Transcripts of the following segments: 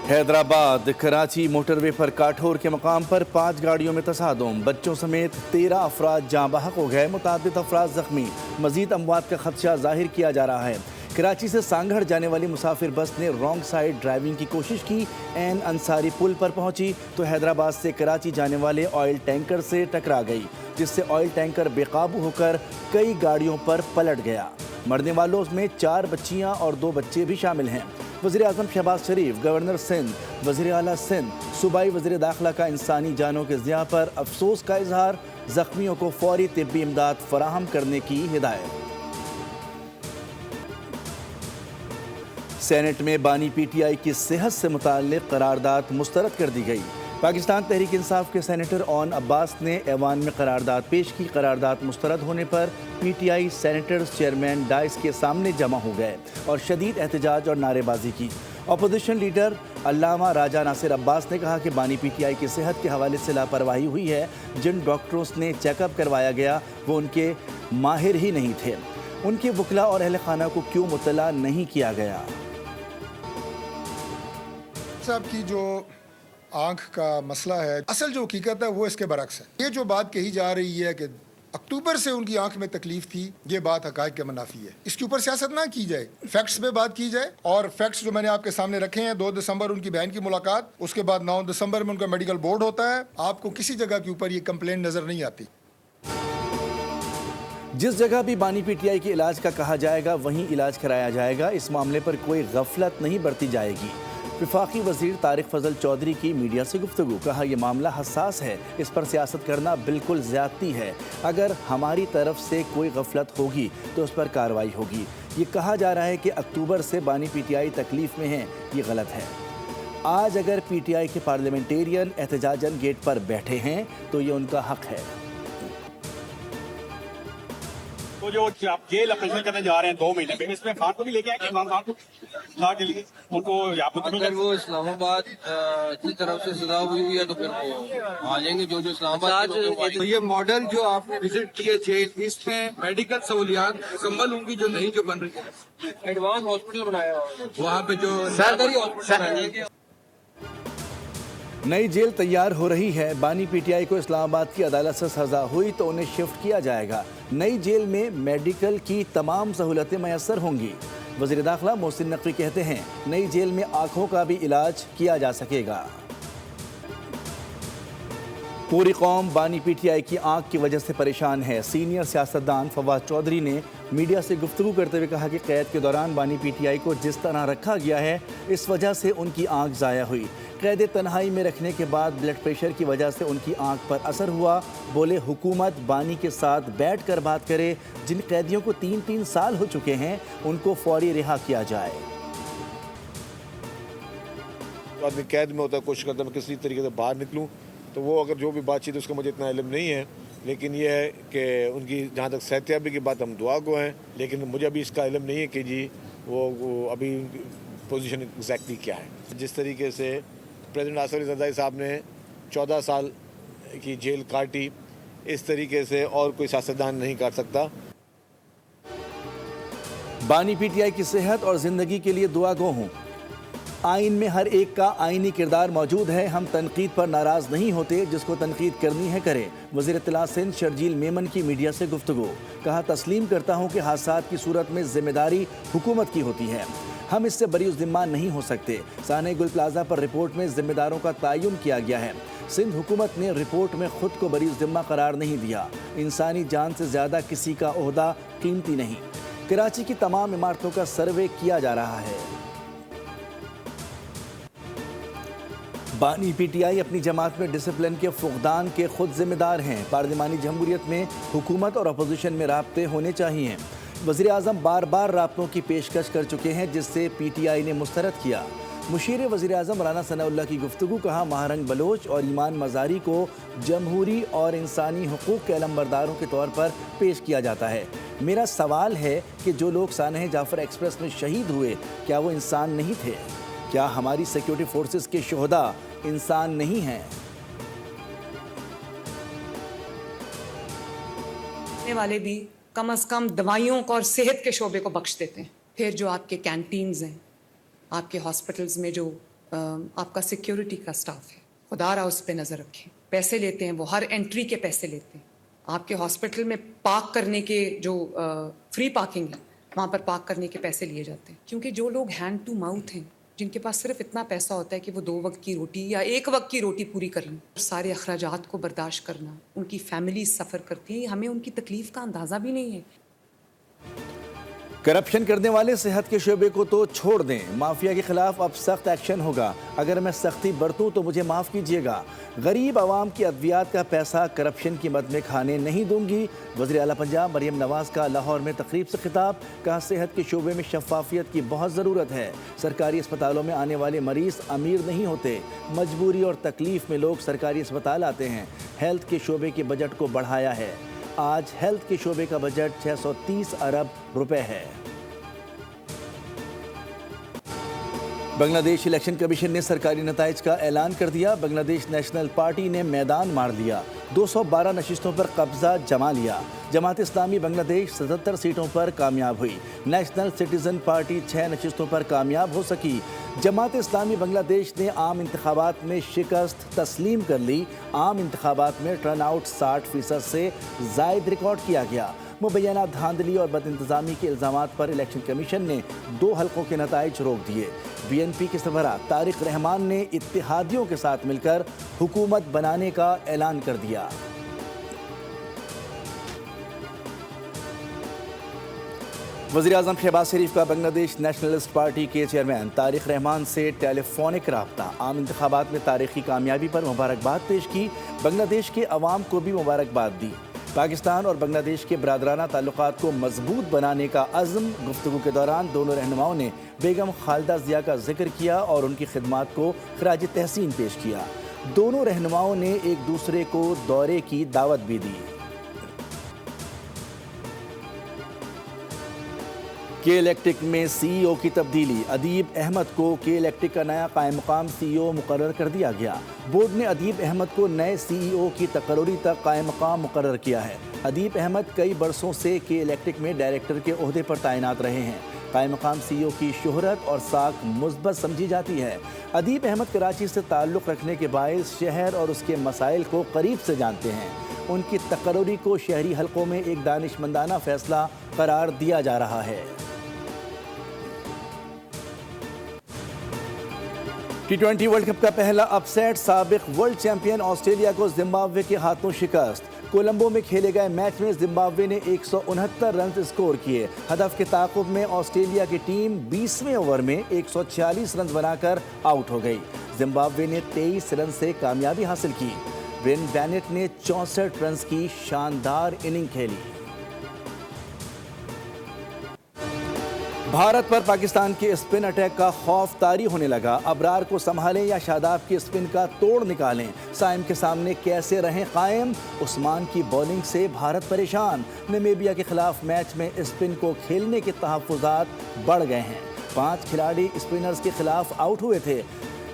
Hyderabad Karachi motorway पर काठोर के मकाम पर 5 गाड़ियों में तसादुम, बच्चों समेत 13 अफराद जाँ बहक हो गए, मुतादिद अफराद जख्मी। मजीद अमवात का खदशा जाहिर किया जा रहा है। कराची से सांगढ़ जाने वाली मुसाफिर बस ने रॉन्ग साइड ड्राइविंग की कोशिश की, एन अंसारी पुल पर पहुंची तो हैदराबाद से कराची जाने वाले ऑयल टैंकर से टकरा गई, जिससे ऑयल टैंकर बेकाबू होकर कई गाड़ियों पर पलट गया। मरने वालों में 4 बच्चियां और 2 बच्चे भी शामिल हैं। वज़ीर आज़म शहबाज शरीफ, गवर्नर सिंध, वज़ीर आला सिंध, सूबाई वज़ीर दाखिला का इंसानी जानों के ज़िया पर अफसोस का इजहार, ज़ख्मियों को फौरी तिब्बी इमदाद फराहम करने की हिदायत। सेनेट में बानी पीटीआई की सेहत से मुताल्लिक़ करारदाद मुस्तरद कर दी गई। पाकिस्तान तहरीक इंसाफ के सेनेटर ओन अब्बास ने ऐवान में करारदाद पेश की। करारदाद मुस्तरद होने पर पीटीआई सेनेटर्स चेयरमैन डाइस के सामने जमा हो गए और शदीद एहतजाज और नारेबाजी की। अपोजिशन लीडर अल्लामा राजा नासिर अब्बास ने कहा कि बानी पीटीआई की सेहत के हवाले से लापरवाही हुई है। जिन डॉक्टरों ने चेकअप करवाया गया वो उनके माहिर ही नहीं थे। उनके वकला और अहल खाना को क्यों मुतला नहीं किया गया? साहब की जो आँख का मसला है, असल जो हकीकत है वो इसके बरक्स है। ये जो बात कही जा रही है कि अक्टूबर से उनकी आंख में तकलीफ थी, ये बात हकायक के मुनाफी है। इसके ऊपर सियासत ना की जाए, फैक्ट्स पे बात की जाए। और फैक्ट्स जो मैंने आपके सामने रखे हैं, 2 दिसंबर उनकी बहन की मुलाकात, उसके बाद 9 दिसंबर में उनका मेडिकल बोर्ड होता है। आपको किसी जगह के ऊपर ये कंप्लेंट नजर नहीं आती। जिस जगह भी बानी पीटीआई के इलाज का कहा जाएगा वहीं इलाज कराया जाएगा। इस मामले पर कोई गफलत नहीं बरती जाएगी। वफाकी वजीर तारिक फजल चौधरी की मीडिया से गुफ्तगू, कहा यह मामला हसास है, इस पर सियासत करना बिल्कुल ज़्यादती है। अगर हमारी तरफ से कोई गफलत होगी तो उस पर कार्रवाई होगी। ये कहा जा रहा है कि अक्टूबर से बानी पीटीआई तकलीफ में है, ये गलत है। आज अगर पीटीआई के पार्लियामेंटेरियन एहतजाजन गेट पर बैठे हैं तो ये उनका हक है। तो जो आप जेल ऑपरेशन करने जा रहे हैं 2 महीने में, इसमें खान को भी लेके आएंगे, इमरान खान को ला के लिए उनको यहाँ पर। अगर वो इस्लामाबाद की तरफ से सजा हुई है तो फिर वो आ जाएंगे जो इस्लामाबाद। तो ये मॉडल जो आपने विजिट किए जेल, इसमें मेडिकल सहूलियात मुकम्मल होंगी जो नहीं जो बन रही है। एडवांस हॉस्पिटल बनाया वहाँ पे जो सरकारी हॉस्पिटल। नई जेल तैयार हो रही है। बानी पीटीआई को इस्लामाबाद की अदालत से सजा हुई तो उन्हें शिफ्ट किया जाएगा। नई जेल में मेडिकल की तमाम सहूलतें मैसर होंगी। वज़ीर दाखिला मोहसिन नकवी कहते हैं नई जेल में आंखों का भी इलाज किया जा सकेगा। पूरी कौम बानी पीटीआई की आंख की वजह से परेशान है। सीनियर सियासतदान फवाद चौधरी ने मीडिया से गुफ्तगू करते हुए कहा कि कैद के दौरान बानी पीटीआई को जिस तरह रखा गया है इस वजह से उनकी आंख ज़ाया हुई। कैद तन्हाई में रखने के बाद ब्लड प्रेशर की वजह से उनकी आंख पर असर हुआ। बोले हुकूमत बानी के साथ बैठ कर बात करे। जिन कैदियों को 3-3 साल हो चुके हैं उनको फौरी रिहा किया जाए। आदमी कैद में होता है, कोशिश करता है मैं किसी तरीके से बाहर निकलूं, तो वो अगर जो भी बातचीत है उसका मुझे इतना इल्म नहीं है। लेकिन ये है कि उनकी जहाँ तक सेहतयाबी की बात हम दुआ को हैं, लेकिन मुझे अभी इसका इल्म नहीं है कि जी वो अभी पोजीशन एग्जैक्टली क्या है। जिस तरीके से प्रेसिडेंट आसिफ अली जरदारी साहब ने 14 साल की जेल काटी, इस तरीके से और कोई सियासतदान नहीं काट सकता। बानी पीटीआई की सेहत और ज़िंदगी के लिए दुआ गो हूँ। आइन में हर एक का आइनी किरदार मौजूद है। हम तनकीद पर नाराज़ नहीं होते, जिसको तनकीद करनी है करे। वज़ीर इत्तला सिंध शर्जील मेमन की मीडिया से गुफ्तगू, कहा तस्लीम करता हूँ कि हादसात की सूरत में जिम्मेदारी हुकूमत की होती है, हम इससे बरी ज़िम्मा नहीं हो सकते। साने गुल प्लाजा पर रिपोर्ट में जिम्मेदारों का तयन किया गया है। सिंध हुकूमत ने रिपोर्ट में खुद को बरी ज़िम्मा करार नहीं दिया। इंसानी जान से ज़्यादा किसी का ओहदा कीमती नहीं। कराची की तमाम इमारतों का सर्वे किया जा रहा है। बानी पीटीआई अपनी जमात में डिसिप्लिन के फुकदान के खुद जिम्मेदार हैं। पार्लिमानी जमहूरियत में हुकूमत और अपोजिशन में राब्ते होने चाहिए। वज़ीर आज़म बार बार राब्तों की पेशकश कर चुके हैं, जिससे पीटीआई ने मुस्तरद किया। मुशीर वज़ीर आज़म राना सनाउल्लाह की गुफ्तगू, कहा महारंग बलोच और ईमान मज़ारी को जमहूरी और इंसानी हुकूक के अलमबरदारों के तौर पर पेश किया जाता है। मेरा सवाल है कि जो लोग सानह जाफर एक्सप्रेस में शहीद हुए, क्या वो इंसान नहीं थे? क्या हमारी सिक्योरिटी फोर्सेस के शोहदा इंसान नहीं हैं? वाले भी कम से कम दवाइयों को और सेहत के शोबे को बख्श देते हैं। फिर जो आपके कैंटीन्स हैं, आपके हॉस्पिटल्स में जो آپ کا سیکیورٹی کا سٹاف ہے, خدا را اس پہ نظر رکھیں. پیسے لیتے ہیں, وہ ہر انٹری کے پیسے لیتے ہیں. آپ کے ہاسپٹل میں پارک کرنے کے جو فری پارکنگ ہے وہاں پر پارک کرنے کے پیسے لیے جاتے ہیں, کیونکہ جو لوگ ہینڈ ٹو ماؤتھ ہیں, جن کے پاس صرف اتنا پیسہ ہوتا ہے کہ وہ 2 وقت کی روٹی یا 1 وقت کی روٹی پوری کر لیں, سارے اخراجات کو برداشت کرنا, ان کی فیملیز سفر کرتی ہیں, ہمیں ان کی تکلیف کا اندازہ بھی نہیں ہے. کرپشن کرنے والے صحت کے شعبے کو تو چھوڑ دیں, مافیا کے خلاف اب سخت ایکشن ہوگا. اگر میں سختی برتوں تو مجھے معاف کیجیے گا. غریب عوام کی ادویات کا پیسہ کرپشن کی مد میں کھانے نہیں دوں گی. وزیر اعلیٰ پنجاب مریم نواز کا لاہور میں تقریب سے خطاب. کہا صحت کے شعبے میں شفافیت کی بہت ضرورت ہے. سرکاری اسپتالوں میں آنے والے مریض امیر نہیں ہوتے, مجبوری اور تکلیف میں لوگ سرکاری اسپتال آتے ہیں. ہیلتھ کے شعبے کے بجٹ کو بڑھایا ہے. آج ہیلتھ کے شعبے کا بجٹ 630 ارب روپے ہے. بنگلہ دیش الیکشن کمیشن نے سرکاری نتائج کا اعلان کر دیا. بنگلہ دیش نیشنل پارٹی نے میدان مار لیا, 212 نشستوں پر قبضہ جما لیا. جماعت اسلامی بنگلہ دیش 77 سیٹوں پر کامیاب ہوئی. نیشنل سٹیزن پارٹی 6 نشستوں پر کامیاب ہو سکی. جماعت اسلامی بنگلہ دیش نے عام انتخابات میں شکست تسلیم کر لی. عام انتخابات میں ٹرن آؤٹ 60% سے زائد ریکارڈ کیا گیا. مبینہ دھاندلی اور بد انتظامی کے الزامات پر الیکشن کمیشن نے 2 حلقوں کے نتائج روک دیے. بی این پی کے سربراہ طارق رحمان نے اتحادیوں کے ساتھ مل کر حکومت بنانے کا اعلان کر دیا. وزیراعظم شہباز شریف کا بنگلہ دیش نیشنلسٹ پارٹی کے چیئرمین طارق رحمان سے ٹیلی فونک رابطہ. عام انتخابات میں تاریخی کامیابی پر مبارکباد پیش کی. بنگلہ دیش کے عوام کو بھی مبارکباد دی. پاکستان اور بنگلہ دیش کے برادرانہ تعلقات کو مضبوط بنانے کا عزم. گفتگو کے دوران دونوں رہنماؤں نے بیگم خالدہ ضیاء کا ذکر کیا اور ان کی خدمات کو خراج تحسین پیش کیا. دونوں رہنماؤں نے ایک دوسرے کو دورے کی دعوت بھی دی. کے الیکٹرک میں سی ای او کی تبدیلی. ادیب احمد کو کے الیکٹرک کا نیا قائم مقام سی ای او مقرر کر دیا گیا. بورڈ نے ادیب احمد کو نئے سی ای او کی تقرری تک قائم مقام مقرر کیا ہے. ادیب احمد کئی برسوں سے کے الیکٹرک میں ڈائریکٹر کے عہدے پر تعینات رہے ہیں. قائم مقام سی ای او کی شہرت اور ساکھ مثبت سمجھی جاتی ہے. ادیب احمد کراچی سے تعلق رکھنے کے باعث شہر اور اس کے مسائل کو قریب سے جانتے ہیں. ان کی تقرری کو شہری حلقوں میں ایک دانشمندانہ فیصلہ قرار دیا جا رہا ہے. T20 ورلڈ کپ کا پہلا اپ سیٹ. سابق ورلڈ چیمپئن آسٹریلیا کو زمبابوے کے ہاتھوں شکست. کولمبو میں کھیلے گئے میچ میں زمبابوے نے 169 رنز اسکور کیے. ہدف کے تعاقب میں آسٹریلیا کی ٹیم 20ویں اوور میں 146 رنز بنا کر آؤٹ ہو گئی. زمبابوے نے 23 رن سے کامیابی حاصل کی. برین بینٹ نے 64 رنز کی شاندار اننگ کھیلی. بھارت پر پاکستان کے اسپن اٹیک کا خوف طاری ہونے لگا. ابرار کو سنبھالیں یا شاداب کی اسپن کا توڑ نکالیں. سائم کے سامنے کیسے رہیں قائم. عثمان کی بولنگ سے بھارت پریشان. نمیبیا کے خلاف میچ میں اسپن کو کھیلنے کے تحفظات بڑھ گئے ہیں. 5 کھلاڑی اسپنرز کے خلاف آؤٹ ہوئے تھے.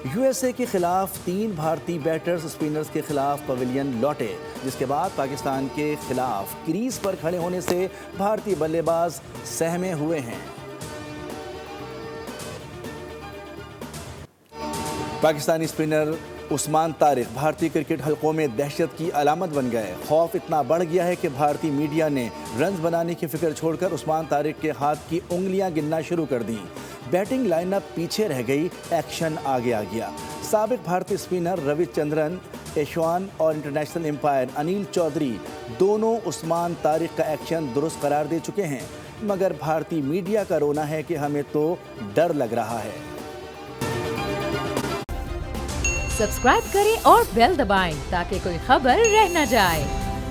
یو ایس اے کے خلاف 3 بھارتی بیٹرز اسپنرز کے خلاف پویلین لوٹے, جس کے بعد پاکستان کے خلاف کریز پر کھڑے ہونے سے بھارتی بلے باز سہمے ہوئے ہیں. پاکستانی اسپنر عثمان طارق بھارتی کرکٹ حلقوں میں دہشت کی علامت بن گئے. خوف اتنا بڑھ گیا ہے کہ بھارتی میڈیا نے رنز بنانے کی فکر چھوڑ کر عثمان طارق کے ہاتھ کی انگلیاں گننا شروع کر دیں. بیٹنگ لائن اپ پیچھے رہ گئی, ایکشن آگے آ گیا. سابق بھارتی اسپنر روی چندرن ایشوان اور انٹرنیشنل امپائر انیل چودھری دونوں عثمان طارق کا ایکشن درست قرار دے چکے ہیں, مگر بھارتی میڈیا کا رونا ہے کہ ہمیں تو ڈر لگ رہا ہے. سبسکرائب کریں اور بیل دبائیں تاکہ کوئی خبر رہ نہ جائے.